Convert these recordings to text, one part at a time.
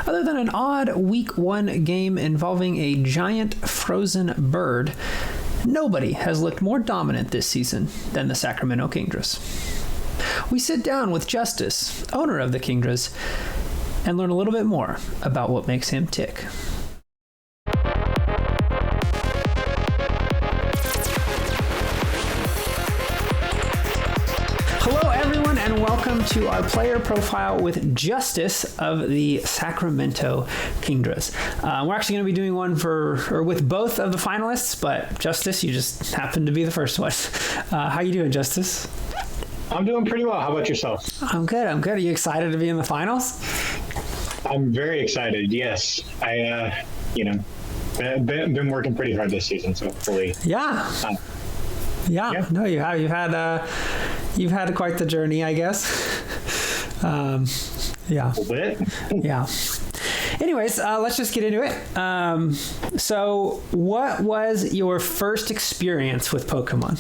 Other than an odd Week 1 game involving a giant frozen bird, nobody has looked more dominant this season than the Sacramento Kingdras. We sit down with Justice, owner of the Kingdras, and learn a little bit more about what makes him tick. Hello, everyone, and welcome to our player profile with Justice of the Sacramento Kingdras. We're actually going to be doing one with both of the finalists, but Justice, you just happened to be the first one. How you doing, Justice? I'm doing pretty well. How about yourself? I'm good. Are you excited to be in the finals? I'm very excited. Yes, I, been working pretty hard this season, so hopefully. Yeah. No, you have. You've had quite the journey, I guess. Yeah. A little bit. Yeah. Anyways, let's just get into it. So, what was your first experience with Pokemon?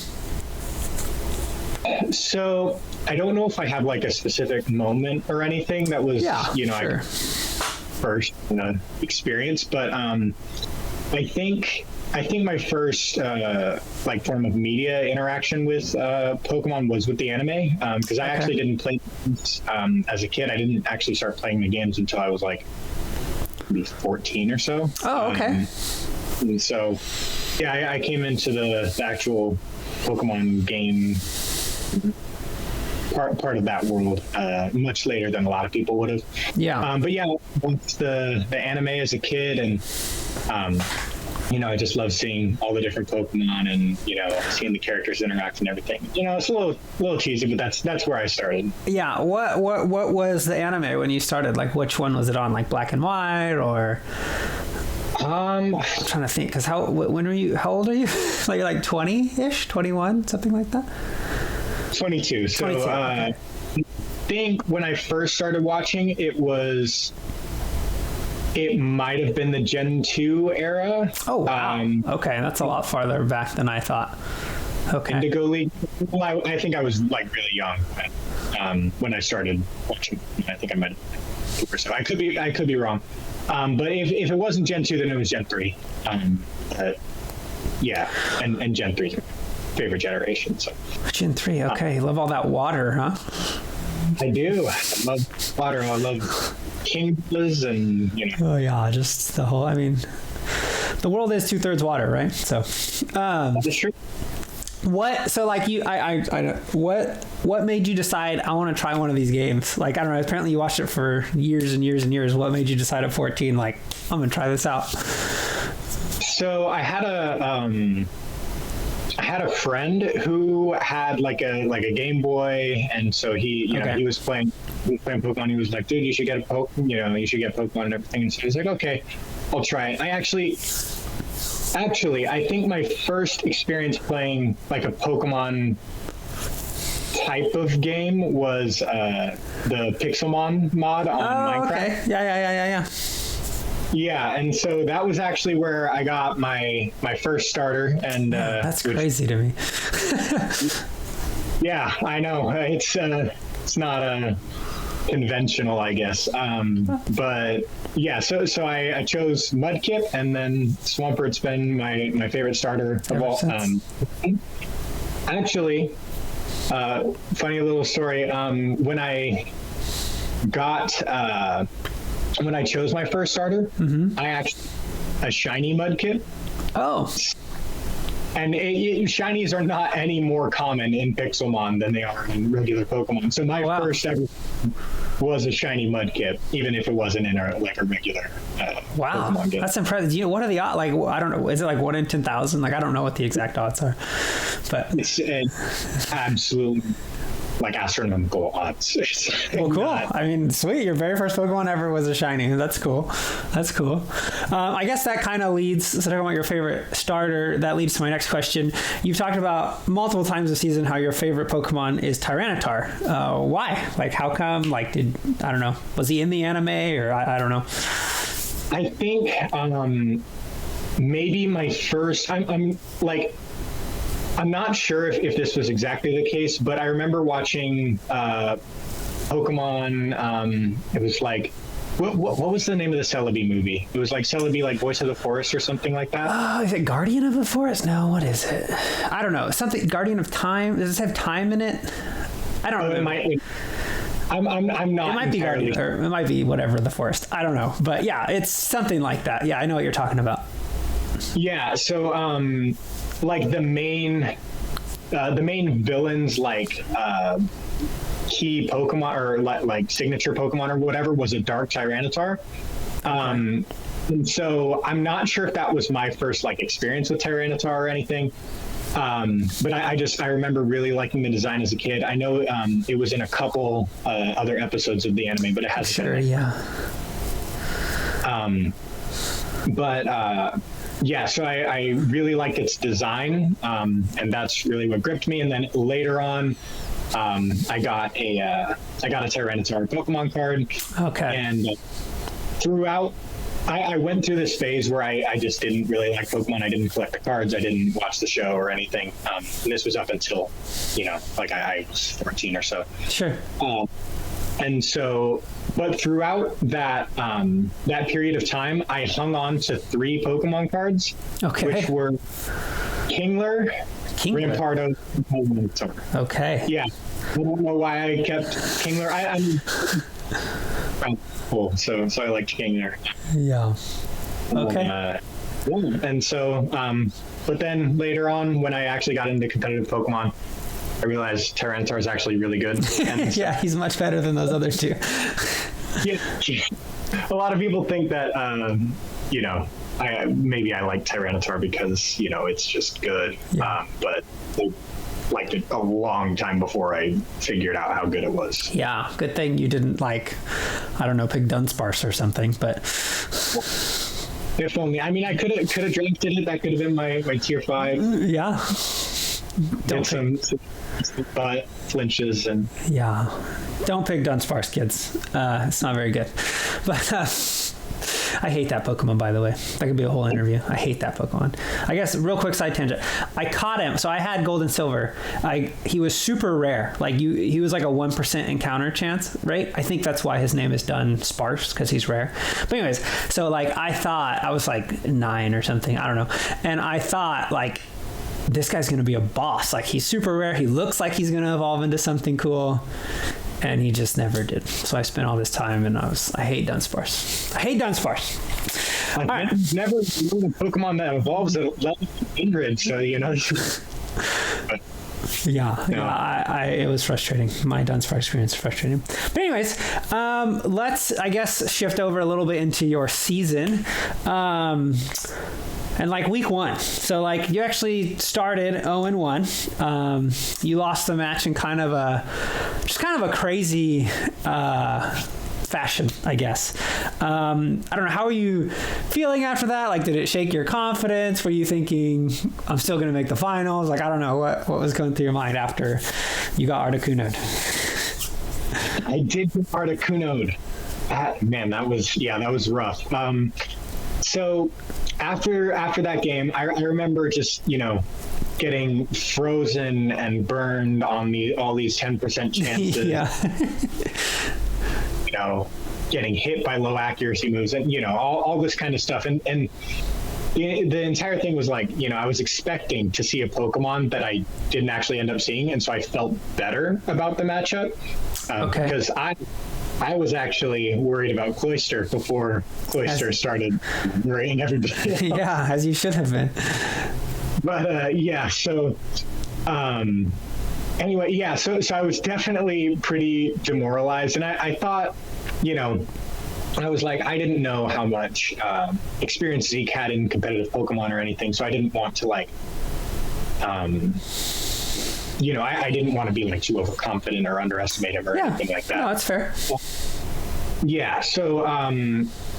So, I don't know if I have like a specific moment or anything that was, sure. First experience, but I think my first form of media interaction with Pokemon was with the anime, because I actually didn't play games, as a kid. I didn't actually start playing the games until I was like maybe 14 or so. Oh, okay. And so, yeah, I came into the actual Pokemon game part of that world much later than a lot of people would have. Yeah. But yeah, once the anime as a kid, and I just love seeing all the different Pokemon and seeing the characters interact and everything. It's a little cheesy, but that's where I started. Yeah. What was the anime when you started? Like, which one was it on? Like black and white, or? I'm trying to think, because how old are you? like 20-ish, 21, something like that. 22. So 22, okay. I think when I first started watching, it might have been the Gen 2 era. Oh, wow. Okay, that's a lot farther back than I thought. Okay. Indigo League. Well, I think I was like really young when I started watching. I think I might have 2%. I could be wrong. But if it wasn't Gen 2, then it was Gen 3. Yeah, and Gen 3 is my favorite generation. So Gen 3, okay. Love all that water, huh? I do. I love water. I love Kingdras and Oh yeah, just the whole. I mean, the world is 2/3 water, right? So, that's true. what? So like you, what made you decide I want to try one of these games? Like, I don't know. Apparently, you watched it for years and years and years. What made you decide at 14? Like, I'm gonna try this out. So I had a friend who had like a Game Boy, and so he was playing Pokemon. He was like, dude, you should get you should get Pokemon and everything. And so he was like, okay, I'll try it. I actually, I think my first experience playing like a Pokemon type of game was the Pixelmon mod on Minecraft. Okay. Yeah. Yeah, and so that was actually where I got my first starter, and that's crazy to me. Yeah, I know it's not conventional, I guess, but yeah. So I chose Mudkip, and then Swampert's been my favorite starter of all. Actually, funny little story. When I chose my first starter, I actually a shiny Mudkip. Oh. And shinies are not any more common in Pixelmon than they are in regular Pokemon. So my first ever was a shiny Mudkip, even if it wasn't in a regular Pokemon game. That's impressive. What are the odds? Like, I don't know. Is it like 1 in 10,000? Like, I don't know what the exact odds are. But it's absolutely like astronomical odds. Well, cool. I mean, sweet. Your very first Pokemon ever was a shiny. That's cool. I guess that kind of leads, so talking about your favorite starter, that leads to my next question. You've talked about multiple times this season how your favorite Pokemon is Tyranitar. Why? Like, how come? Like, I don't know. Was he in the anime, or I don't know. I think maybe my first, I'm not sure if this was exactly the case, but I remember watching Pokemon. It was like What was the name of the Celebi movie? It was like Celebi, like Voice of the Forest or something like that. Oh, is it Guardian of the Forest? No, what is it? I don't know. Something Guardian of Time. Does this have time in it? I don't know. I'm not. It might be Guardian, or it might be whatever the Forest. I don't know, but yeah, it's something like that. Yeah, I know what you're talking about. Yeah. So, like the main villains, like key Pokemon or like signature Pokemon or whatever, was a Dark Tyranitar. And so I'm not sure if that was my first like experience with Tyranitar or anything. But I remember really liking the design as a kid. I know it was in a couple other episodes of the anime, but it has sure, yeah. Yeah, so I really liked its design, and that's really what gripped me. And then later on, I got a Tyranitar Pokemon card. Okay. And throughout, I went through this phase where I just didn't really like Pokemon. I didn't collect the cards. I didn't watch the show or anything. And this was up until, like I was 14 or so. Sure. And so, but throughout that that period of time, I hung on to 3 Pokemon cards, which were Kingler, Rampardo, and Tyranitar. Okay. Yeah. I don't know why I kept Kingler. I'm cool. So I liked Kingler. Yeah. Okay. And so, but then later on, when I actually got into competitive Pokemon, I realized Tyranitar is actually really good. And yeah, he's much better than those other 2. Yeah. A lot of people think that, maybe I like Tyranitar because, it's just good. Yeah. But I liked it a long time before I figured out how good it was. Yeah. Good thing you didn't pick Dunsparce or something, but... If only. I mean, I could have drafted it. That could have been my tier 5. Yeah. Did some butt flinches and... Yeah. Don't pick Dunsparce, kids. It's not very good. But I hate that Pokemon, by the way. That could be a whole interview. I hate that Pokemon. I guess, real quick side tangent. I caught him. So I had Gold and Silver. He was super rare. He was like a 1% encounter chance, right? I think that's why his name is Dunsparce, because he's rare. But anyways, so I thought, I was 9 or something. I don't know. And I thought, this guy's going to be a boss. He's super rare. He looks like he's going to evolve into something cool. And he just never did. So I spent all this time, and I hate Dunsparce. I hate Dunsparce. I've never known a Pokemon that evolves at level Ingrid, so Yeah, it was frustrating. My Dunsparce experience was frustrating. But anyways, let's, I guess, shift over a little bit into your season. And week 1. So you actually started 0-1. You lost the match in kind of a crazy fashion, I guess. I don't know. How are you feeling after that? Did it shake your confidence? Were you thinking, I'm still going to make the finals? I don't know. What was going through your mind after you got Articuno'd? I did get Articuno'd. Man, that was rough. So after that game, I remember just, getting frozen and burned on all these 10% chances. Yeah. Getting hit by low accuracy moves and, all this kind of stuff. And the entire thing was I was expecting to see a Pokemon that I didn't actually end up seeing. And so I felt better about the matchup because I was actually worried about Cloyster before Cloyster started worrying everybody else. Yeah, as you should have been. But so anyway, so I was definitely pretty demoralized, and I thought, I was I didn't know how much experience Zeke had in competitive Pokemon or anything, so I didn't want to I didn't want to be too overconfident or underestimate him or anything like that. No, that's fair. Yeah, so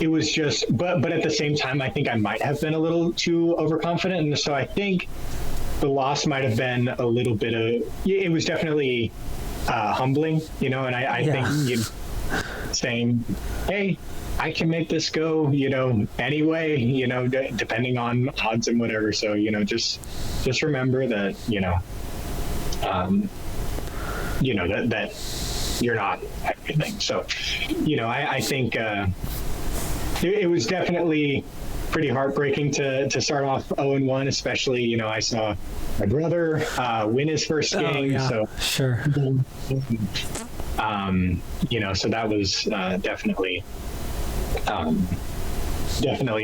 it was just, but at the same time, I think I might have been a little too overconfident, and so I think the loss might have been a little bit of. It was definitely humbling, and I think saying, "Hey, I can make this go," anyway, depending on odds and whatever. So just remember that, that you're not everything. So, I think it was definitely pretty heartbreaking to start off 0-1, especially, I saw my brother win his first game. Yeah. So sure. So that was definitely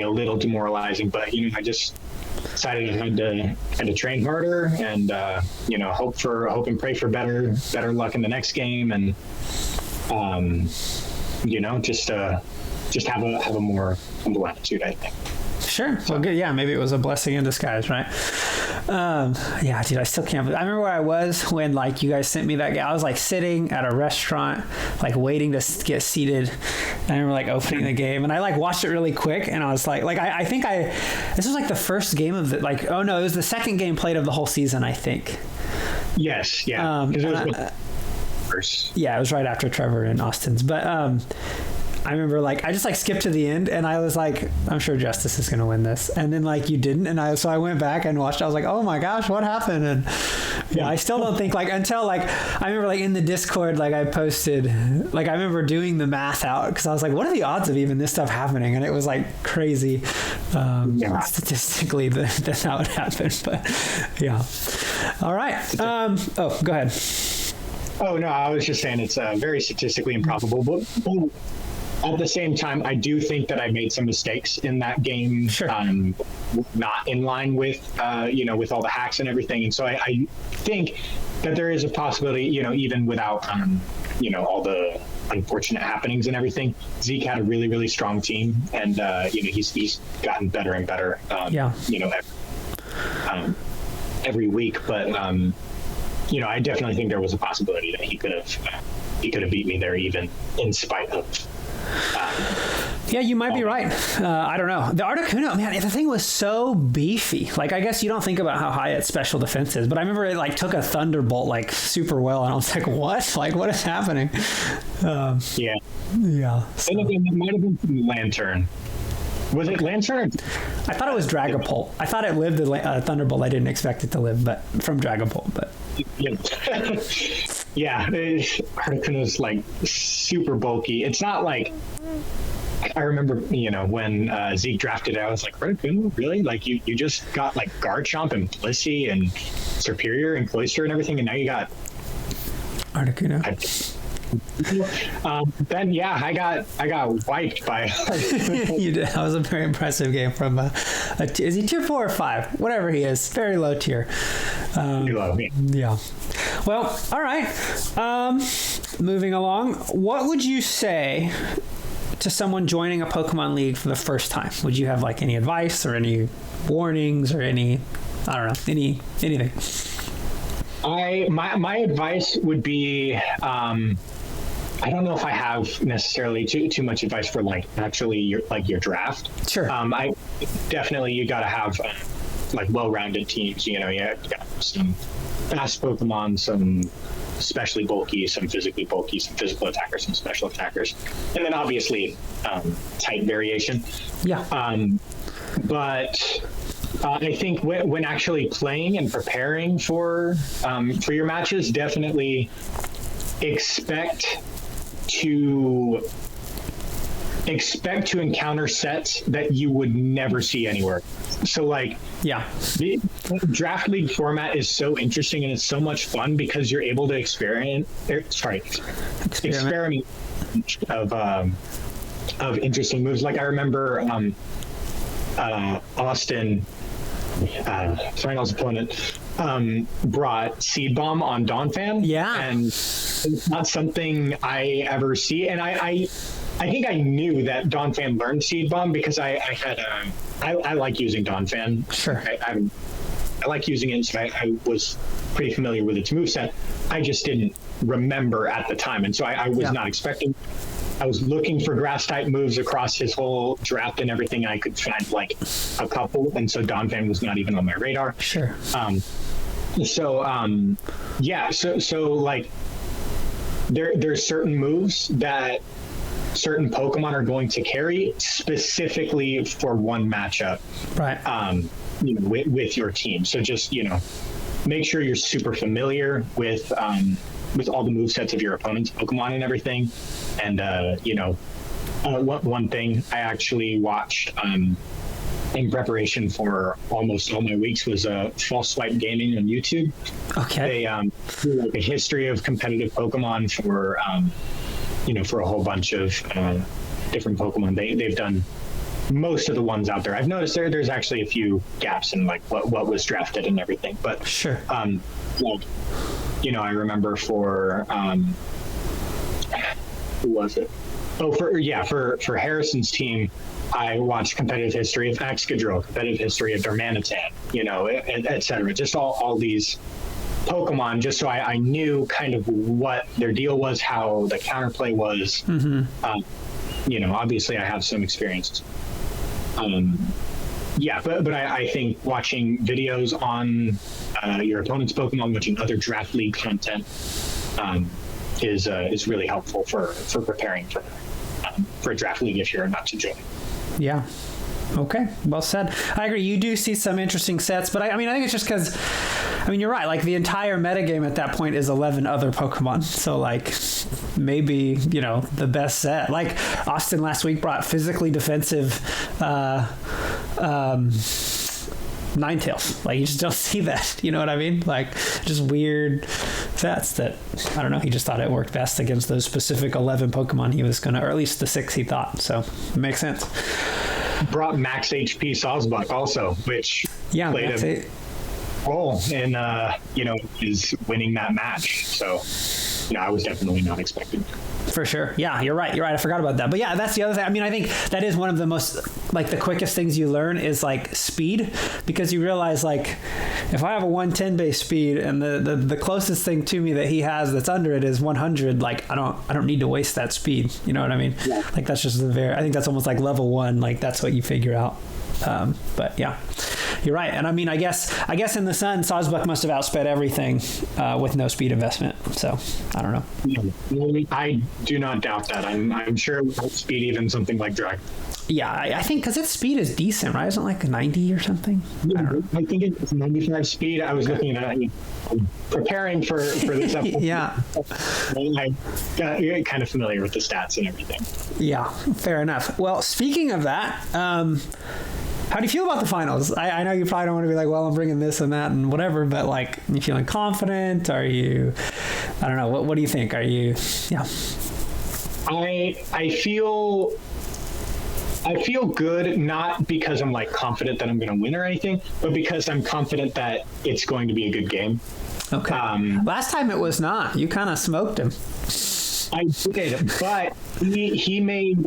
a little demoralizing, but I just decided I had to train harder and hope and pray for better luck in the next game, and just have a more humble attitude, I think. Sure. Well, good. Yeah, maybe it was a blessing in disguise, right? Yeah, dude, I still can't. I remember where I was when you guys sent me that guy. I was sitting at a restaurant, waiting to get seated. And I remember opening the game, and I watched it really quick, and I was I think this was the first game of the oh no, it was the second game played of the whole season, I think. Yes. Yeah. It was first. Yeah, it was right after Trevor and Austin's, but I remember I just skipped to the end, and I was I'm sure Justice is going to win this. And then you didn't. And I went back and watched. I was oh my gosh, what happened? And yeah, I still don't think until I remember in the Discord, I posted, I remember doing the math out, because I was what are the odds of even this stuff happening? And it was crazy. Statistically that's how it happened. But yeah. All right. Go ahead. Oh no, I was just saying it's very statistically improbable, but at the same time, I do think that I made some mistakes in that game, sure. Not in line with, with all the hacks and everything. And so I think that there is a possibility, even without, all the unfortunate happenings and everything, Zeke had a really, really strong team. And, he's gotten better and better, every week. But, I definitely think there was a possibility that he could have beat me there, even in spite of. Yeah, you might be right. I don't know. The Articuno, man, the thing was so beefy. I guess you don't think about how high its special defense is, but I remember it took a Thunderbolt super well, and I was what? What is happening? Yeah. Yeah. So. It might have been from Lantern. Was it Lantern? I thought it was Dragapult. I thought it lived Thunderbolt. I didn't expect it to live, but from Dragapult. But yeah, Articuno's super bulky. It's not I remember, when Zeke drafted it, I was Articuno, really? You just got Garchomp and Blissey and Superior and Cloyster and everything, and now you got Articuno. Then yeah, I got wiped by. You did. That was a very impressive game from. Is he tier 4 or 5? Whatever he is, very low tier. Pretty low. Yeah. Well, all right. Moving along, what would you say to someone joining a Pokemon League for the first time? Would you have any advice or any warnings or anything? My advice would be, I don't know if I have necessarily too much advice for actually your draft. Sure. I definitely, you got to have well-rounded teams. You got some fast Pokemon, some especially bulky, some physically bulky, some physical attackers, some special attackers, and then obviously type variation. Yeah. But I think when actually playing and preparing for your matches, definitely expect to encounter sets that you would never see anywhere. So the draft league format is so interesting and it's so much fun because you're able to experiment of interesting moves. I remember Austin, Final's opponent, brought Seed Bomb on Donphan. Yeah. And it's not something I ever see. And I think I knew that Donphan learned Seed Bomb because I like using Donphan. Sure. I like using it, so I was pretty familiar with its moveset. I just didn't remember at the time. And so I was not expecting. I was looking for grass type moves across his whole draft and everything. I could find a couple, and so Donphan was not even on my radar. Sure. There's certain moves that certain Pokemon are going to carry specifically for one matchup. Right. With your team. So just make sure you're super familiar with with all the movesets of your opponent's Pokemon and everything. And one thing I actually watched in preparation for almost all my weeks was False Swipe Gaming on YouTube. Okay. They do like a history of competitive Pokemon for for a whole bunch of different Pokemon. They've done most of the ones out there. I've noticed there's actually a few gaps in like what was drafted and everything. But sure. I remember for who was it? Oh, for Harrison's team, I watched competitive history of Excadrill, competitive history of Darmanitan, et cetera. Just all these Pokemon, just so I knew kind of what their deal was, how the counterplay was. Mm-hmm. Obviously I have some experience. But I think watching videos on your opponent's Pokemon, watching other draft league content, is really helpful for preparing for a draft league if you're not to join. Yeah. Okay. Well said. I agree. You do see some interesting sets, but I think it's just because, you're right. Like the entire metagame at that point is 11 other Pokemon. So like maybe, the best set. Like Austin last week brought physically defensive Ninetales. Like you just don't see that. You know what I mean? Like just weird sets that, I don't know, he just thought it worked best against those specific 11 Pokemon he was going to, or at least the 6 he thought. So it makes sense. Brought max HP Sawsbuck also, which played a role in, is winning that match. So, I was definitely not expecting. For sure. Yeah, you're right. I forgot about that. But yeah, that's the other thing. I think that is one of the most, like the quickest things you learn is like speed, because you realize like if I have a 110 base speed and the closest thing to me that he has that's under it is 100, like I don't need to waste that speed. You know what I mean? Yeah. Like that's just I think that's almost like level 1. Like that's what you figure out. But yeah, you're right. And I guess in the Sun, Sawsbuck must have outsped everything with no speed investment. So I don't know. I do not doubt that. I'm sure it will speed even something like Drag. Yeah, I think because its speed is decent, right? Isn't it like 90 or something? I think it's 95 speed. I was looking at it, preparing for this episode. Yeah. I got kind of familiar with the stats and everything. Yeah, fair enough. Well, speaking of that, how do you feel about the finals? I know you probably don't want to be like, well, I'm bringing this and that and whatever, but like, you feeling confident? Are you, I don't know, what do you think? Are you, yeah. I feel good, not because I'm like confident that I'm going to win or anything, but because I'm confident that it's going to be a good game. Okay. Last time it was not. You kind of smoked him. I did, but he made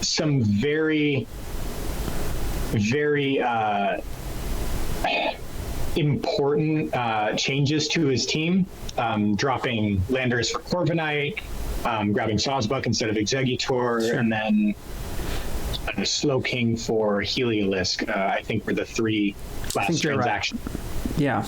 some very, very important changes to his team, dropping Landers for Corviknight, grabbing Sawsbuck instead of Exeggutor, sure. And then Slowking for Heliolisk, I think were the 3 last transactions. Right. Yeah.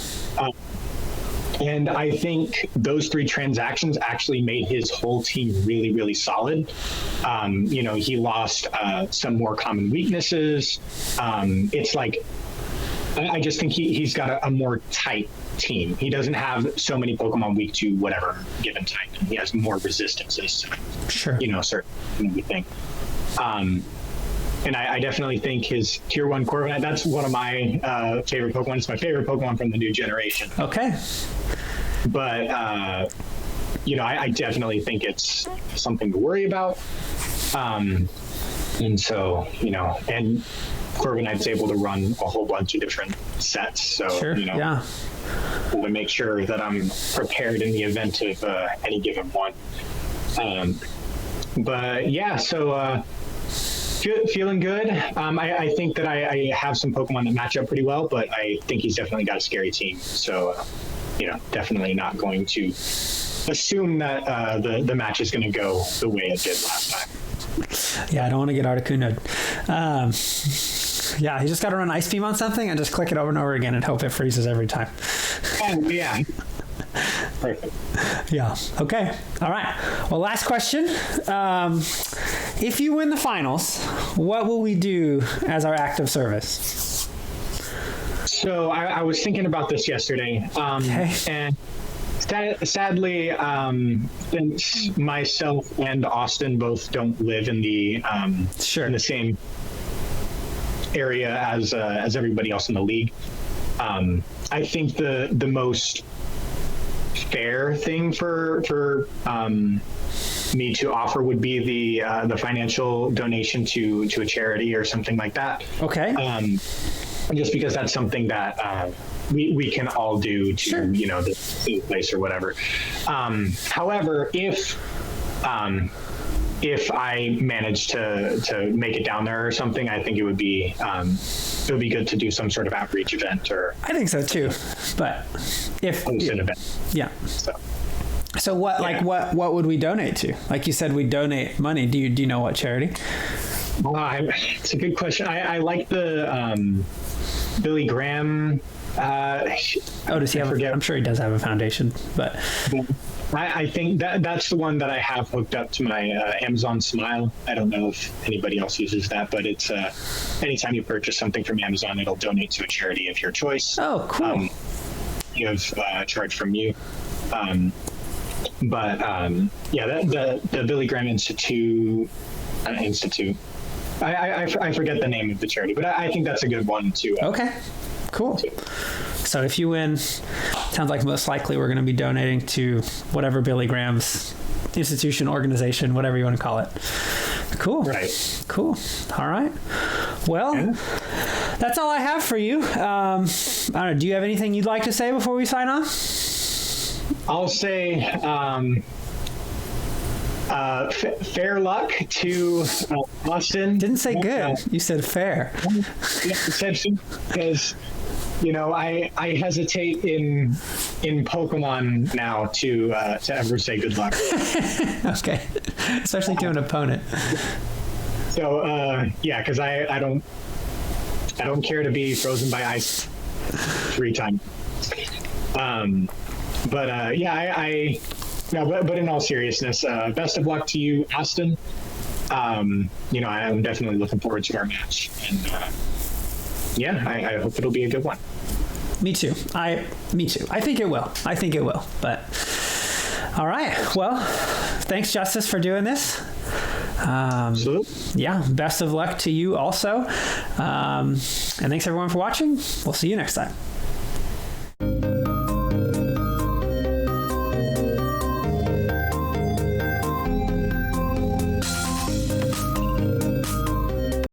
And I think those 3 transactions actually made his whole team really, really solid. He lost some more common weaknesses. It's like, I just think he's got a more tight team. He doesn't have so many Pokemon weak to whatever given type. He has more resistances. Sure. Certain thing. And I definitely think his Tier 1 Corviknight, that's one of my favorite Pokemon. It's my favorite Pokemon from the new generation. Okay. But, I definitely think it's something to worry about. And so, and Corviknight's able to run a whole bunch of different sets. So, sure. Yeah. To make sure that I'm prepared in the event of any given one. But yeah, so feeling good. I think that I have some Pokemon that match up pretty well, but I think he's definitely got a scary team. So, definitely not going to assume that the match is going to go the way it did last time. Yeah, I don't want to get Articuno'd. Yeah, you just got to run Ice Beam on something and just click it over and over again and hope it freezes every time. Oh, yeah. Perfect. Yeah. Okay. All right. Well, last question. If you win the finals, what will we do as our act of service? So I was thinking about this yesterday. Okay. And Sadly, since myself and Austin both don't live in the in the same area as everybody else in the league, I think the most fair thing for me to offer would be the financial donation to a charity or something like that. Okay. Just because that's something that we can all do to the place or whatever. However, if I manage to make it down there or something, I think it would be good to do some sort of outreach event or. I think so too, but if host an event. Yeah. So what what would we donate to? Like you said, we donate money. Do you know what charity? It's a good question. I like the Billy Graham. Does he have? I'm sure he does have a foundation, but I think that's the one that I have hooked up to my Amazon Smile. I don't know if anybody else uses that, but it's anytime you purchase something from Amazon, it'll donate to a charity of your choice. Oh, cool. You have charge from you. But the Billy Graham Institute. I forget the name of the charity, but I think that's a good one too. Okay, cool. So if you win, sounds like most likely we're going to be donating to whatever Billy Graham's institution, organization, whatever you want to call it. Cool. Right. Cool. All right. Well, that's all I have for you. I don't know. Do you have anything you'd like to say before we sign off? I'll say fair luck to Austin. Didn't say good. You said fair. Because I hesitate in Pokemon now to ever say good luck. Okay, especially to an opponent. So because I don't care to be frozen by ice 3 times. But in all seriousness, best of luck to you, Austin. I'm definitely looking forward to our match, and I hope it'll be a good one. Me too. Me too. I think it will. But all right. Well, thanks, Justice, for doing this. Absolutely. Yeah. Best of luck to you also. And thanks everyone for watching. We'll see you next time.